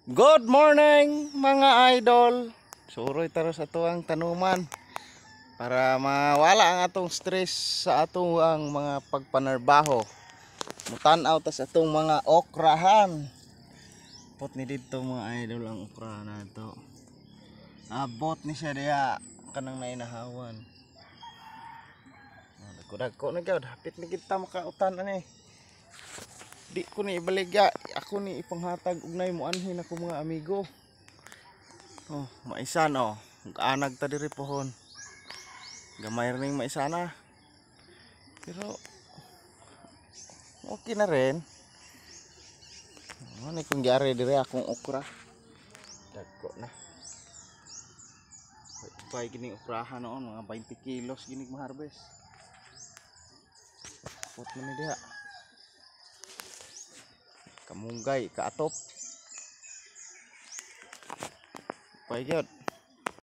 Good morning mga idol. Suroy taro sa tuang tanuman para mawala ang atong stress sa atong mga pagpanarbaho. Mutan-aw ta sa atong mga okrahan. Pot ni dito mga idol ang okrahan nato. Abot ni siya diha kanang nainahawan. Dagko na gyud hapit ni kita makautan ani. Di ko ni ibaligya, ako ni ipanghatag ugnay mo anhin ako mga amigo. Oh, maisan oh. Anag ta diri pohon. Gamay ring maisana. Pero okay na rin. Ano kung gyari diri akong okra. Dagko na. Bay gini okrahan noon mga 20 kilos gini ma-harvest. Put man ni diha. Kamunggay, kaatop. Payod.